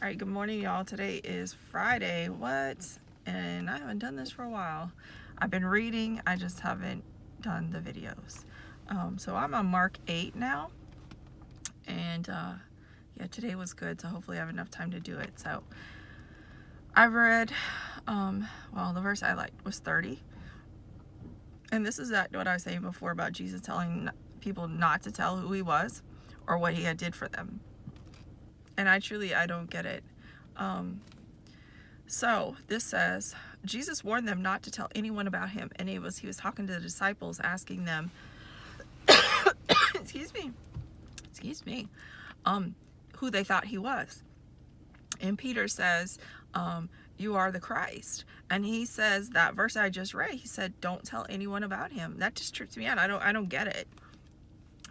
All right, good morning, y'all. Today is Friday. What? And I haven't done this for a while. I've been reading, I just haven't done the videos. So I'm on Mark 8 now. And yeah, today was good, so hopefully I have enough time to do it. So I've read, well, the verse I liked was 30. And this is what I was saying before about Jesus telling people not to tell who he was or what he had did for them. And I don't get it. So this says, Jesus warned them not to tell anyone about him. And he was talking to the disciples, asking them, excuse me, who they thought he was. And Peter says, you are the Christ. And he says that verse I just read, he said, don't tell anyone about him. That just trips me out. I don't get it.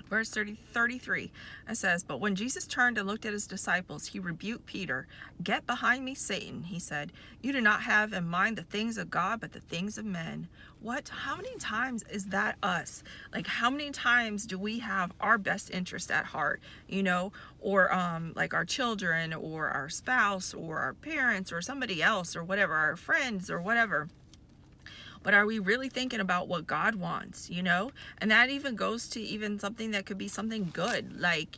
Verse 33, it says, but when Jesus turned and looked at his disciples, he rebuked Peter. Get behind me, Satan, he said. You do not have in mind the things of God, but the things of men. What? How many times is that us? Like, how many times do we have our best interest at heart, or like our children or our spouse or our parents or somebody else or whatever, our friends or whatever? But are we really thinking about what God wants, And that even goes to even something that could be something good, like,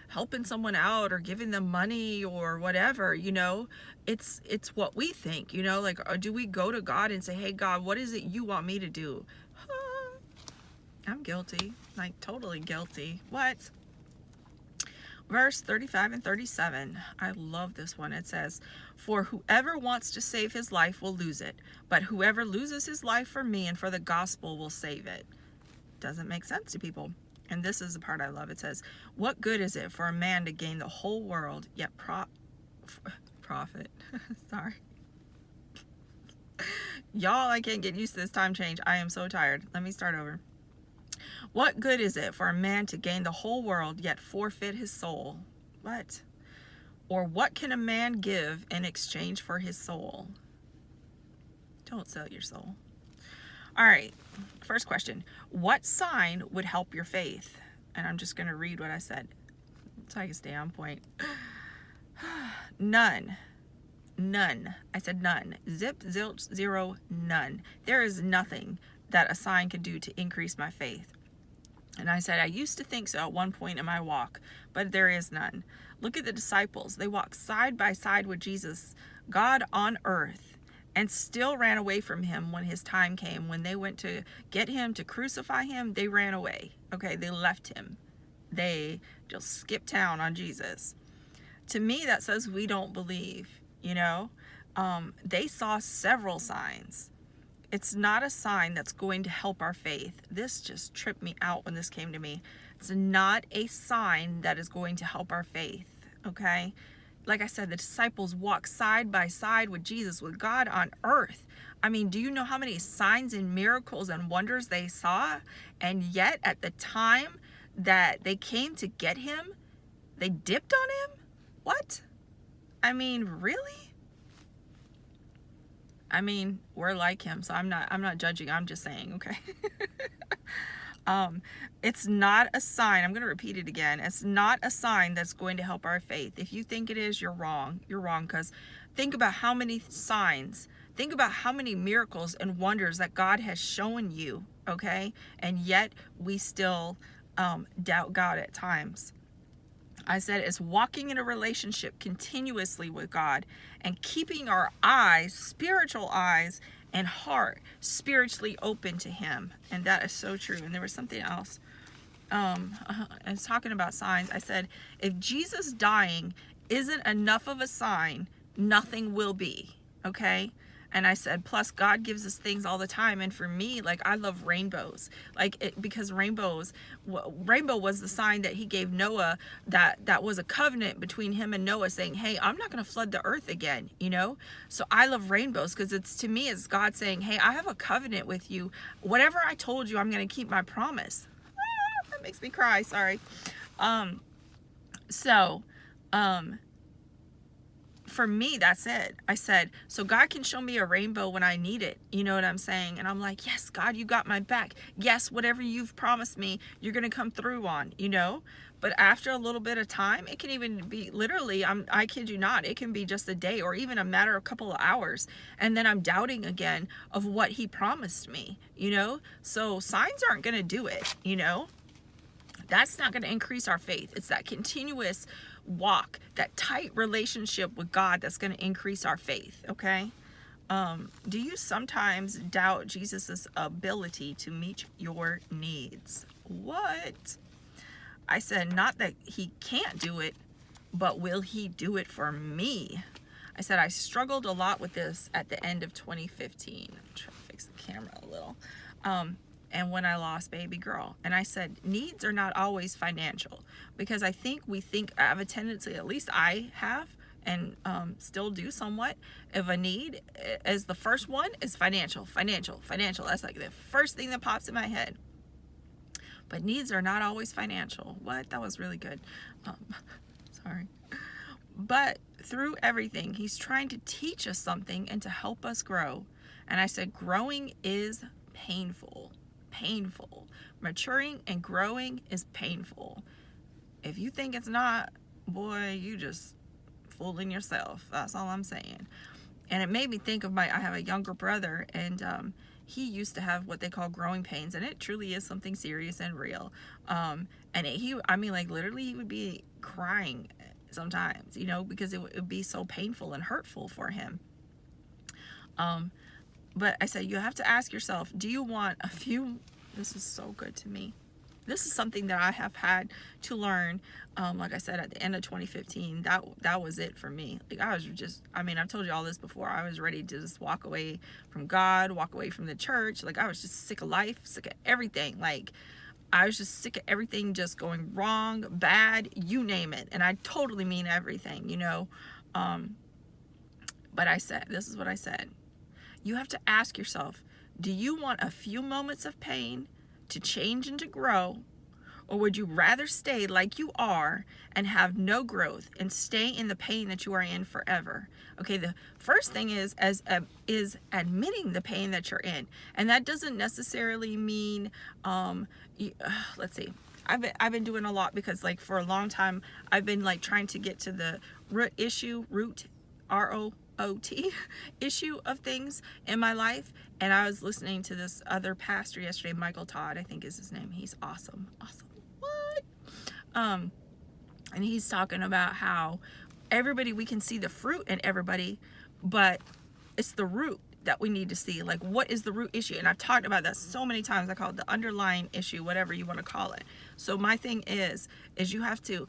helping someone out or giving them money or whatever, It's what we think, like, do we go to God and say, hey, God, what is it you want me to do? I'm guilty, like totally guilty. What? Verse 35 and 37. I love this one. It says, for whoever wants to save his life will lose it, but whoever loses his life for me and for the gospel will save it. Doesn't make sense to people. And this is the part I love. It says, what good is it for a man to gain the whole world, yet profit? Sorry. Y'all, I can't get used to this time change. I am so tired. Let me start over. What good is it for a man to gain the whole world, yet forfeit his soul? What? Or what can a man give in exchange for his soul? Don't sell your soul. All right, first question. What sign would help your faith? And I'm just going to read what I said so I can stay on point. None. None. I said none. Zip, zilch, zero, none. There is nothing that a sign could do to increase my faith. And I said, I used to think so at one point in my walk, but there is none. Look at the disciples. They walked side by side with Jesus, God on earth, and still ran away from him when his time came. When they went to get him, to crucify him, they ran away. Okay, they left him. They just skipped town on Jesus. To me, that says we don't believe, They saw several signs. It's not a sign that's going to help our faith. This just tripped me out when this came to me. It's not a sign that is going to help our faith, okay? Like I said, the disciples walked side by side with Jesus, with God on earth. I mean, do you know how many signs and miracles and wonders they saw? And yet, at the time that they came to get him, they dipped on him? What? I mean, really? I mean, we're like him, so I'm not judging. I'm just saying, okay? It's not a sign. I'm going to repeat it again. It's not a sign that's going to help our faith. If you think it is, you're wrong. You're wrong, because think about how many signs, think about how many miracles and wonders that God has shown you, okay? And yet we still doubt God at times. I said it's walking in a relationship continuously with God and keeping our eyes, spiritual eyes, and heart spiritually open to him. And that is so true. And there was something else. It's talking about signs. I said, if Jesus dying isn't enough of a sign, nothing will be. Okay? And I said, plus God gives us things all the time. And for me, like, I love rainbows, because rainbow was the sign that he gave Noah, that was a covenant between him and Noah, saying, hey, I'm not going to flood the earth again, So I love rainbows because to me, it's God saying, hey, I have a covenant with you. Whatever I told you, I'm going to keep my promise. That makes me cry. Sorry. for me, that's it. I said, so God can show me a rainbow when I need it. You know what I'm saying? And I'm like, yes, God, you got my back. Yes, whatever you've promised me, you're going to come through on, you know? But after a little bit of time, it can even be literally, I kid you not, it can be just a day or even a matter of a couple of hours. And then I'm doubting again of what he promised me, you know? So signs aren't going to do it, you know? That's not going to increase our faith. It's that continuous walk, that tight relationship with God that's going to increase our faith, okay? Do you sometimes doubt Jesus's ability to meet your needs? What? I said, not that he can't do it, but will he do it for me? I said, I struggled a lot with this at the end of 2015. I'm trying to fix the camera a little. And when I lost baby girl. And I said, needs are not always financial, because I have a tendency, at least I have, and still do somewhat, of a need as the first one is financial. That's like the first thing that pops in my head. But needs are not always financial. What? That was really good. Sorry. But through everything, he's trying to teach us something and to help us grow. And I said, growing is painful. Maturing and growing is painful. If you think it's not, boy, you just fooling yourself. That's all I'm saying. And it made me think of I have a younger brother, and he used to have what they call growing pains, and it truly is something serious and real. Literally he would be crying sometimes, you know, because it would be so painful and hurtful for him. But I said, you have to ask yourself, do you want this is so good to me. This is something that I have had to learn, like I said, at the end of 2015. That was it for me. Like, I've told you all this before. I was ready to just walk away from God, walk away from the church. Like, I was just sick of life, sick of everything. Like, I was just sick of everything just going wrong, bad, you name it. And I totally mean everything, you know. But this is what I said. You have to ask yourself, do you want a few moments of pain to change and to grow? Or would you rather stay like you are and have no growth and stay in the pain that you are in forever? Okay, the first thing is admitting the pain that you're in. And that doesn't necessarily mean, let's see. I've been doing a lot because, like, for a long time, I've been, like, trying to get to the root, R-O-O-T issue of things in my life. And I was listening to this other pastor yesterday, Michael Todd, I think is his name. He's awesome. What? And he's talking about how we can see the fruit in everybody, but it's the root that we need to see. Like, what is the root issue? And I've talked about that so many times. I call it the underlying issue, whatever you want to call it. So my thing is you have to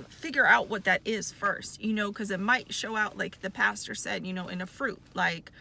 figure out what that is first, you know, because it might show out, like the pastor said, you know, in a fruit, like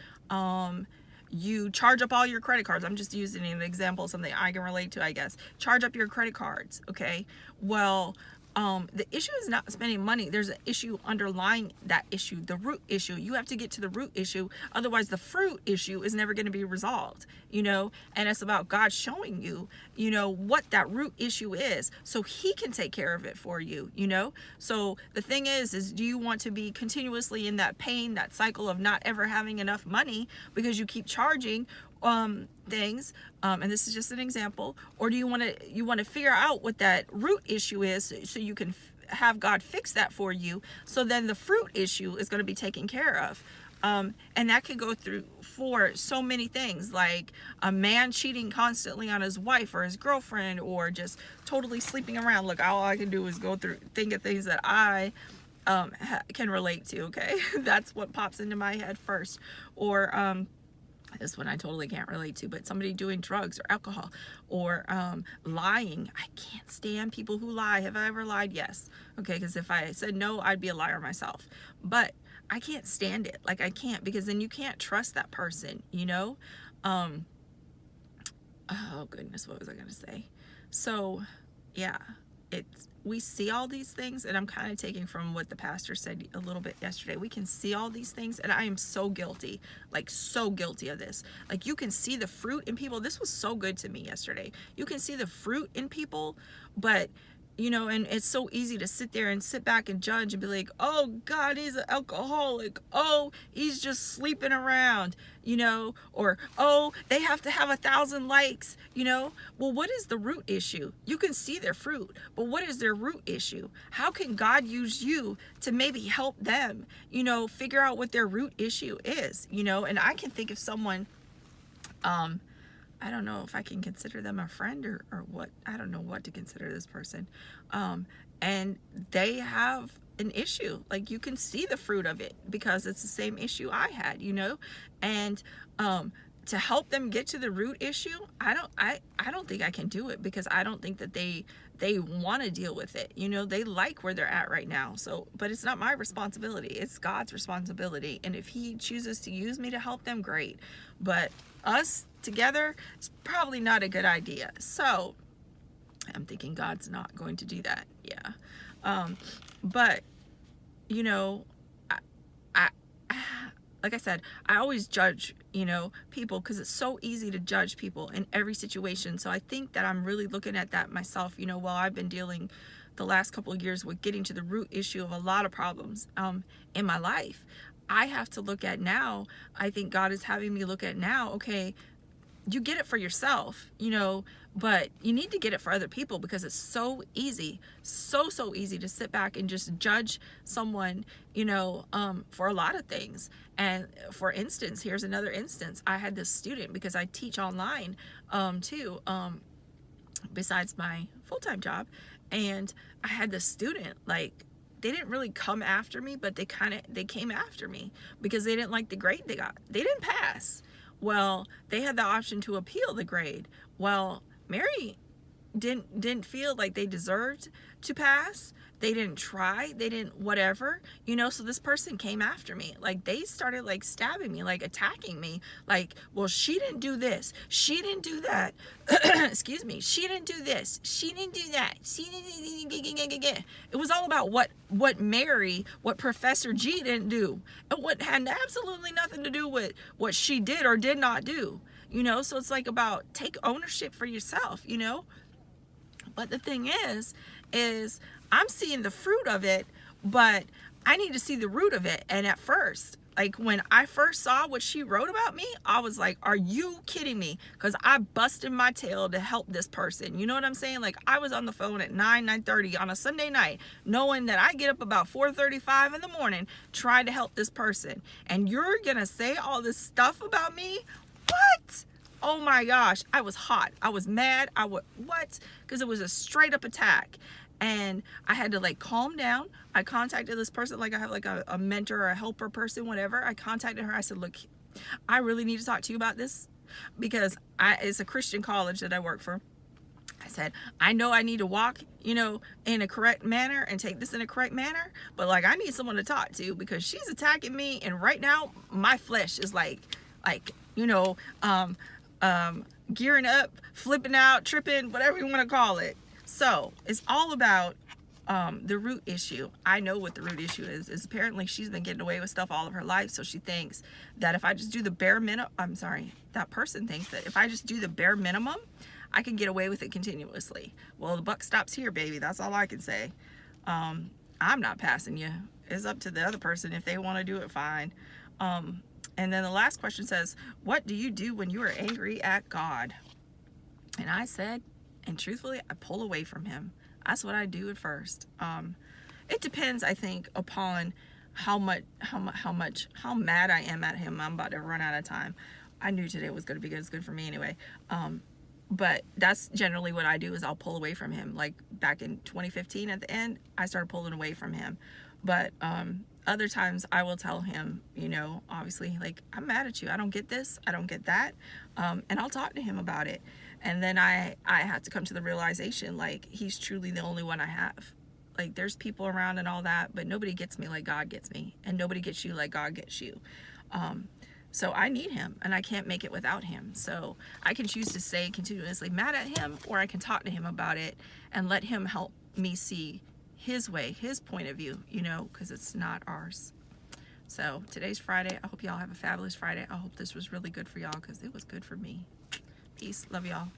you charge up all your credit cards. I'm just using an example, something I can relate to, I guess. Charge up your credit cards, okay? Well, the issue is not spending money. There's an issue underlying that issue, the root issue. You have to get to the root issue. Otherwise, the fruit issue is never going to be resolved, you know? And it's about God showing you, you know, what that root issue is so he can take care of it for you, you know? So the thing is do you want to be continuously in that pain, that cycle of not ever having enough money because you keep charging things, and this is just an example, or do you want to figure out what that root issue is so you can have God fix that for you, so then the fruit issue is going to be taken care of. And that could go through for so many things, like a man cheating constantly on his wife or his girlfriend, or just totally sleeping around. Look, all I can do is think of things that I can relate to, okay? That's what pops into my head first. Or this one I totally can't relate to, but somebody doing drugs or alcohol or lying. I can't stand people who lie. Have I ever lied? Yes. Okay, because if I said no, I'd be a liar myself. But I can't stand it. Like, I can't, because then you can't trust that person, you know? Oh goodness, what was I gonna say? So yeah, we see all these things, and I'm kind of taking from what the pastor said a little bit yesterday. We can see all these things, and I am so guilty, like so guilty of this. Like, you can see the fruit in people. This was so good to me yesterday. You can see the fruit in people, but you know, and it's so easy to sit there and sit back and judge and be like, oh God, he's an alcoholic, oh, he's just sleeping around, you know, or oh, they have to have 1,000 likes, you know. Well, what is the root issue? You can see their fruit, but what is their root issue? How can God use you to maybe help them, you know, figure out what their root issue is, you know? And I can think of someone, I don't know if I can consider them a friend or what. I don't know what to consider this person. And they have an issue. Like, you can see the fruit of it because it's the same issue I had, you know? And to help them get to the root issue, I don't think I can do it, because I don't think that they want to deal with it. You know, they like where they're at right now. So, but it's not my responsibility. It's God's responsibility. And if he chooses to use me to help them, great. But us together, it's probably not a good idea. So I'm thinking God's not going to do that. Yeah. But you know, I like I said, I always judge, you know, people, because it's so easy to judge people in every situation. So I think that I'm really looking at that myself, you know, while I've been dealing the last couple of years with getting to the root issue of a lot of problems in my life. I have to look at now, I think God is having me look at now, okay, you get it for yourself, you know, but you need to get it for other people, because it's so easy, so easy to sit back and just judge someone, you know, for a lot of things. And for instance, here's another instance. I had this student, because I teach online too, besides my full-time job, and I had this student, like, they didn't really come after me, but they came after me because they didn't like the grade they got. They didn't pass. Well, they had the option to appeal the grade. Well, Mary didn't feel like they deserved to pass. They didn't try. They didn't whatever, you know. So this person came after me. Like, they started like stabbing me, like attacking me. Like, well, she didn't do this. She didn't do that. Excuse me. She didn't do this. She didn't do that. She didn't. It was all about what Mary, what Professor G didn't do, and what had absolutely nothing to do with what she did or did not do. You know, so it's like about take ownership for yourself, you know. But the thing is I'm seeing the fruit of it, but I need to see the root of it. And at first, like when I first saw what she wrote about me, I was like, are you kidding me? Because I busted my tail to help this person. You know what I'm saying? Like, I was on the phone at 9:30 on a Sunday night, knowing that I get up about 4:35 in the morning, trying to help this person. And you're going to say all this stuff about me? What? Oh my gosh, I was hot. I was mad. What? Because it was a straight up attack. And I had to like calm down. I contacted this person, like I have like a mentor or a helper person, whatever. I contacted her. I said, look, I really need to talk to you about this, because it's a Christian college that I work for. I said, I know I need to walk, you know, in a correct manner and take this in a correct manner, but like, I need someone to talk to, because she's attacking me. And right now my flesh is like, you know, gearing up, flipping out, tripping, whatever you want to call it. So it's all about the root issue. I know what the root issue is apparently she's been getting away with stuff all of her life. So she thinks that if I just do the bare minimum, that person thinks that if I just do the bare minimum, I can get away with it continuously. Well, the buck stops here, baby. That's all I can say. I'm not passing you. It's up to the other person. If they want to do it, fine. And then the last question says, what do you do when you are angry at God? And I said, and truthfully, I pull away from him. That's what I do at first. It depends, I think, upon how mad I am at him. I'm about to run out of time. I knew today was going to be good. It's good for me anyway. But that's generally what I do, is I'll pull away from him. Like back in 2015 at the end, I started pulling away from him. But other times I will tell him, you know, obviously, like, I'm mad at you. I don't get this. I don't get that. And I'll talk to him about it. And then I had to come to the realization, like, he's truly the only one I have. Like, there's people around and all that, but nobody gets me like God gets me. And nobody gets you like God gets you. So I need him, and I can't make it without him. So I can choose to stay continuously mad at him, or I can talk to him about it and let him help me see his way, his point of view, you know, because it's not ours. So today's Friday. I hope y'all have a fabulous Friday. I hope this was really good for y'all, because it was good for me. Peace. Love y'all.